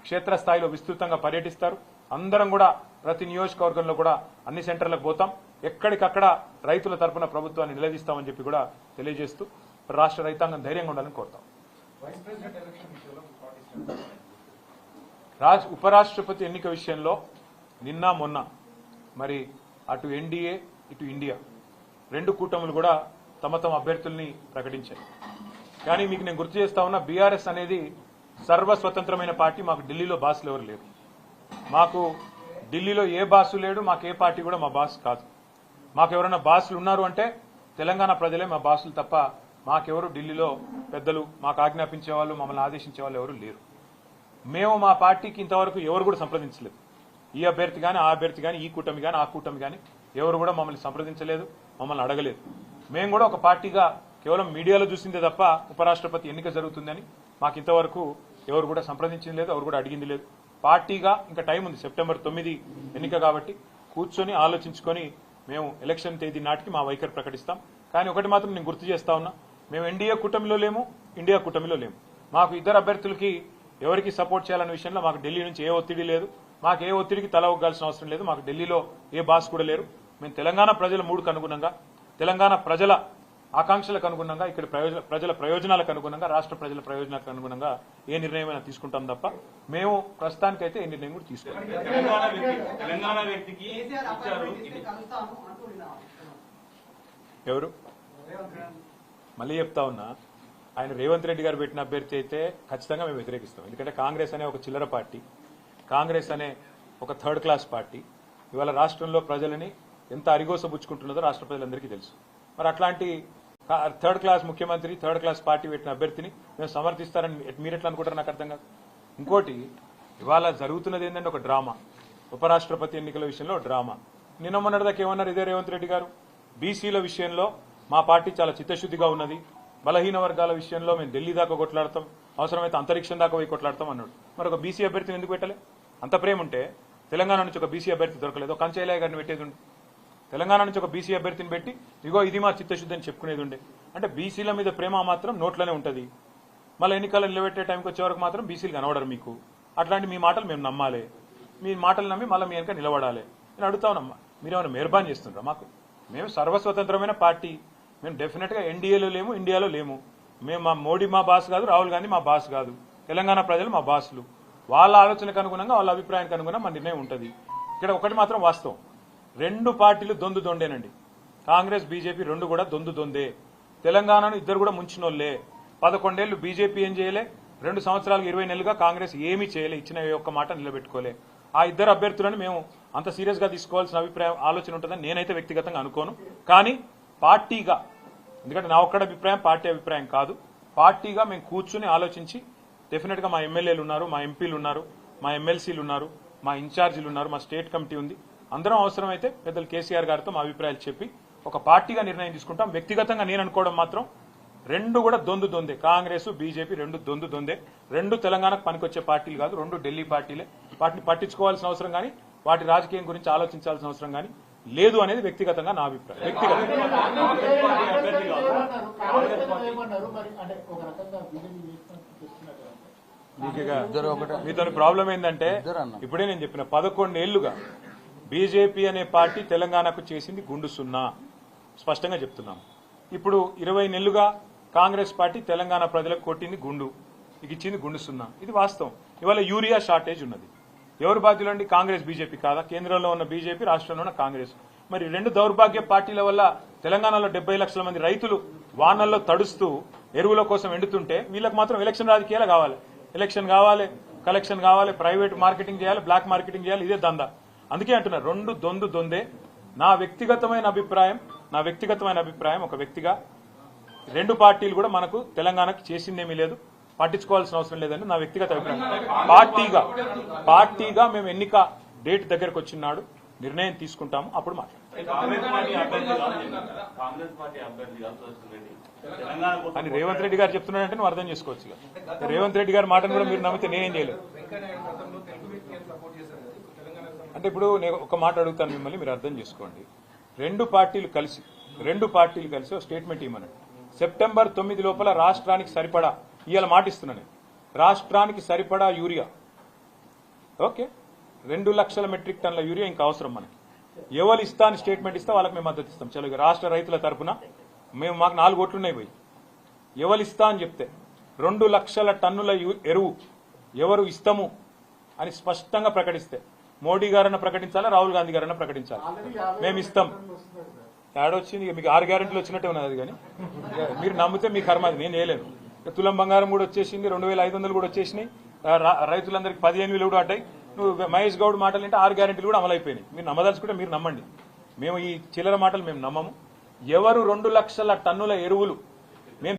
క్షేత్రస్థాయిలో విస్తృతంగా పర్యటిస్తారు. అందరం కూడా ప్రతి నియోజకవర్గంలో కూడా అన్ని సెంటర్లకు పోతాం. ఎక్కడికక్కడ రైతుల తరపున ప్రభుత్వాన్ని నిలదీస్తామని చెప్పి కూడా తెలియజేస్తూ రాష్ట్ర రైతాంగం ధైర్యంగా ఉండాలని కోరుతాం. ఉపరాష్ట్రపతి ఎన్నిక విషయంలో నిన్న మొన్న మరి అటు ఎన్డీఏ ఇటు ఇండియా రెండు కూటములు కూడా తమ అభ్యర్థుల్ని ప్రకటించాయి. కానీ మీకు నేను గుర్తు చేస్తా ఉన్నా, బీఆర్ఎస్ అనేది సర్వస్వతంత్రమైన పార్టీ. మాకు ఢిల్లీలో బాసులు ఎవరు లేరు. మాకు ఢిల్లీలో ఏ బాసు లేడు. మాకు ఏ పార్టీ కూడా మా బాస్ కాదు. మాకు ఎవరైనా బాసులు ఉన్నారు అంటే తెలంగాణ ప్రజలే మా బాసులు తప్ప మాకెవరు ఢిల్లీలో పెద్దలు మాకు ఆజ్ఞాపించే వాళ్ళు, మమ్మల్ని ఆదేశించే వాళ్ళు ఎవరు లేరు. మేము మా పార్టీకి ఇంతవరకు ఎవరు కూడా సంప్రదించలేదు. ఈ అభ్యర్థి కానీ ఆ అభ్యర్థి కానీ ఈ కూటమి కానీ ఆ కూటమి కానీ ఎవరు కూడా మమ్మల్ని సంప్రదించలేదు, మమ్మల్ని అడగలేదు. మేము కూడా ఒక పార్టీగా కేవలం మీడియాలో చూసిందే తప్ప ఉపరాష్ట్రపతి ఎన్నిక జరుగుతుందని మాకు ఇంతవరకు ఎవరు కూడా సంప్రదించింది లేదు, ఎవరు కూడా అడిగింది లేదు. పార్టీగా ఇంకా టైం ఉంది, సెప్టెంబర్ 9 ఎన్నిక కాబట్టి కూర్చొని ఆలోచించుకొని మేము ఎలక్షన్ తేదీ నాటికి మా వైఖరి ప్రకటిస్తాం. కానీ ఒకటి మాత్రం నేను గుర్తు చేస్తా ఉన్నా, మేము ఎన్డీఏ కూటమిలో లేము, ఇండియా కూటమిలో లేము. మాకు ఇద్దరు అభ్యర్థులకి ఎవరికి సపోర్ట్ చేయాలనే విషయంలో మాకు ఢిల్లీ నుంచి ఏ ఒత్తిడి లేదు. మాకు ఏ ఒత్తిడికి తల ఒగ్గాల్సిన అవసరం లేదు. మాకు ఢిల్లీలో ఏ బాస్ కూడా లేరు. మేము తెలంగాణ ప్రజల మూడుకు అనుగుణంగా, తెలంగాణ ప్రజల ఆకాంక్షలకు అనుగుణంగా, ఇక్కడ ప్రజల ప్రయోజనాలకు అనుగుణంగా, రాష్ట్ర ప్రజల ప్రయోజనాలకు అనుగుణంగా ఏ నిర్ణయమైనా తీసుకుంటాం తప్ప మేము ప్రస్తుతానికైతే ఏ నిర్ణయం కూడా తీసుకోవాలి. ఎవరు మళ్ళీ చెప్తా ఉన్నా, ఆయన రేవంత్ రెడ్డి గారు పెట్టిన అభ్యర్థి అయితే ఖచ్చితంగా మేము వ్యతిరేకిస్తాం. ఎందుకంటే కాంగ్రెస్ అనే ఒక చిల్లర పార్టీ, కాంగ్రెస్ అనే ఒక థర్డ్ క్లాస్ పార్టీ ఇవాళ రాష్ట్రంలో ప్రజలని ఎంత అరిగోసబుచ్చుకుంటున్నదో రాష్ట్ర ప్రజలందరికీ తెలుసు. మరి అట్లాంటి థర్డ్ క్లాస్ ముఖ్యమంత్రి, థర్డ్ క్లాస్ పార్టీ పెట్టిన అభ్యర్థిని మేము సమర్థిస్తారని మీరు ఎట్లా అనుకుంటారు? నాకు అర్థం కాదు. ఇంకోటి, ఇవాళ జరుగుతున్నది ఏంటంటే ఒక డ్రామా. ఉపరాష్ట్రపతి ఎన్నికల విషయంలో డ్రామా. నిన్న మొన్నటిదాకా ఏమన్నారు ఇదే రేవంత్ రెడ్డి గారు, బీసీల విషయంలో మా పార్టీ చాలా చిత్తశుద్ధిగా ఉన్నది, బలహీన వర్గాల విషయంలో మేము ఢిల్లీ దాకా కొట్లాడతాం, అవసరమైతే అంతరిక్షం దాకా పోయి కొట్లాడతాం అన్నాడు. మరి ఒక బీసీ అభ్యర్థిని ఎందుకు పెట్టలే? అంత ప్రేమ ఉంటే తెలంగాణ నుంచి ఒక బీసీ అభ్యర్థి దొరకలేదు, ఒక కంచయ్య గారిని పెట్టేది ఉండే. తెలంగాణ నుంచి ఒక బీసీ అభ్యర్థిని పెట్టి ఇగో ఇది మా చిత్తశుద్ధి అని చెప్పుకునేది ఉండే. అంటే బీసీల మీద ప్రేమ మాత్రం నోట్లోనే ఉంటుంది. మళ్ళీ ఎన్నికలు నిలబెట్టే టైంకి వచ్చే వరకు మాత్రం బీసీలు కనబడరు మీకు. అట్లాంటి మీ మాటలు మేము నమ్మాలి, మీ మాటలు నమ్మి మళ్ళీ మీ వెనక నిలబడాలి. నేను అడుగుతా ఉన్నామ్మా, మీరేమైనా మెహర్బాన్ చేస్తుండ్రా మాకు? మేము సర్వస్వతంత్రమైన పార్టీ. మేము డెఫినెట్గా ఎన్డీఏలో లేము, ఇండియాలో లేము. మేము మా మోడీ మా బాస్ కాదు, రాహుల్ గాంధీ మా బాస్ కాదు. తెలంగాణ ప్రజలు మా బాసులు. వాళ్ళ ఆలోచనకు అనుగుణంగా, వాళ్ళ అభిప్రాయానికి అనుగుణంగా మా నిర్ణయం ఉంటుంది. ఇక్కడ ఒకటి మాత్రం వాస్తవం, రెండు పార్టీలు దొందేనండి. కాంగ్రెస్ బీజేపీ రెండు కూడా దొందే. తెలంగాణను ఇద్దరు కూడా ముంచినోళ్లే. 11 ఏళ్లు బీజేపీ ఏం చేయలే, 2 సంవత్సరాలకు 20 నెలలుగా కాంగ్రెస్ ఏమీ చేయలే, ఇచ్చిన ఒక్క మాట నిలబెట్టుకోలే. ఆ ఇద్దరు అభ్యర్థులను మేము అంత సీరియస్ గా తీసుకోవాల్సిన ఆలోచన ఉంటుందని నేనైతే వ్యక్తిగతంగా అనుకోను. కానీ పార్టీగా, ఎందుకంటే నా ఒక్కడ అభిప్రాయం పార్టీ అభిప్రాయం కాదు, పార్టీగా మేము కూర్చుని ఆలోచించి డెఫినెట్ గా మా ఎమ్మెల్యేలు ఉన్నారు, మా ఎంపీలు ఉన్నారు, మా ఎమ్మెల్సీలు ఉన్నారు, మా ఇన్ఛార్జీలు ఉన్నారు, మా స్టేట్ కమిటీ ఉంది. అందరం అవసరమైతే పెద్దలు కేసీఆర్ గారితో మా అభిప్రాయాలు చెప్పి ఒక పార్టీగా నిర్ణయం తీసుకుంటాం. వ్యక్తిగతంగా నేను అనుకోవడం మాత్రం రెండు కూడా దొందే. కాంగ్రెస్ బీజేపీ రెండు దొందే. రెండు తెలంగాణకు పనికొచ్చే పార్టీలు కాదు, రెండు ఢిల్లీ పార్టీలే. వాటిని పట్టించుకోవాల్సిన అవసరం కానీ, వాటి రాజకీయం గురించి ఆలోచించాల్సిన అవసరం కానీ లేదు అనేది వ్యక్తిగతంగా నా అభిప్రాయం. మీతో ప్రాబ్లం ఏంటంటే, ఇప్పుడే నేను చెప్పిన 11 ఏళ్లుగా బీజేపీ అనే పార్టీ తెలంగాణకు చేసింది గుండు సున్నా, స్పష్టంగా చెప్తున్నాం. ఇప్పుడు 20 నెలలుగా కాంగ్రెస్ పార్టీ తెలంగాణ ప్రజలకు కొట్టింది గుండు, ఇచ్చింది గుండు సున్నా. ఇది వాస్తవం. ఇవాళ యూరియా షార్టేజ్ ఉన్నది. ఎవరు బాధ్యులండి? కాంగ్రెస్ బీజేపీ కాదా? కేంద్రంలో ఉన్న బీజేపీ, రాష్ట్రంలో ఉన్న కాంగ్రెస్. మరి రెండు దౌర్భాగ్య పార్టీల వల్ల తెలంగాణలో 70 లక్షల మంది రైతులు వానల్లో తడుస్తూ ఎరువుల కోసం ఎండుతుంటే వీళ్ళకి మాత్రం ఎలక్షన్ రాజకీయాలు కావాలి. ఎలక్షన్ కావాలి, కలెక్షన్ కావాలి, ప్రైవేట్ మార్కెటింగ్ చేయాలి, బ్లాక్ మార్కెటింగ్ చేయాలి. ఇదే దందా. అందుకే అంటున్నారు రెండు దొందే. నా వ్యక్తిగతమైన అభిప్రాయం ఒక వ్యక్తిగా రెండు పార్టీలు కూడా మనకు తెలంగాణకు చేసిందేమీ లేదు, పట్టించుకోవాల్సిన అవసరం లేదని నా వ్యక్తిగత అభిప్రాయం. పార్టీగా మేము ఎన్నిక డేట్ దగ్గరకు వచ్చినాడు నిర్ణయం తీసుకుంటాము, అప్పుడు అని రేవంత్ రెడ్డి గారు చెప్తున్నాడంటే నువ్వు అర్థం చేసుకోవచ్చు. రేవంత్ రెడ్డి గారి మాటను కూడా మీరు నమ్మితే నేనేం చేయలేదు. అంటే ఇప్పుడు నేను ఒక మాట అడుగుతాను మిమ్మల్ని, మీరు అర్థం చేసుకోండి. రెండు పార్టీలు కలిసి ఒక స్టేట్మెంట్ ఇవ్వమనండి. సెప్టెంబర్ 9 లోపల రాష్ట్రానికి సరిపడా, ఇవాళ మాట ఇస్తున్నాను, రాష్ట్రానికి సరిపడా యూరియా ఓకే 2 లక్షల మెట్రిక్ టన్నుల యూరియా ఇంకా అవసరం మనకి. ఎవరు ఇస్తా అని స్టేట్మెంట్ ఇస్తే వాళ్ళకి మేము మద్దతు ఇస్తాం. చలో రాష్ట్ర రైతుల తరపున మాకు 4 ఓట్లు ఉన్నాయి పోయి ఎవరు ఇస్తా అని చెప్తే 2 లక్షల టన్నుల ఎరువు ఎవరు ఇస్తాము అని స్పష్టంగా ప్రకటిస్తే మోడీ గారన్నా ప్రకటించాలా, రాహుల్ గాంధీ గారన్నా ప్రకటించాలి. మేము ఇస్తాం. ఏడొచ్చింది మీకు 6 గ్యారెంటీలు వచ్చినట్టే ఉన్నది. కానీ మీరు నమ్మితే మీ కర్మ, అది నేను చేయలేను. తులం బంగారం కూడా వచ్చేసింది, 2500 కూడా వచ్చేసినాయి. రైతులందరికీ 15,000 కూడా అడ్డాయి. నువ్వు మహేష్ గౌడ్ మాటలు అంటే 6 గ్యారెంటీలు కూడా అమలైపోయినాయి. మీరు నమ్మదలుచుకుంటే మీరు నమ్మండి. మేము ఈ చిల్లర మాటలు మేము నమ్మము. ఎవరు 2 లక్షల టన్నుల ఎరువులు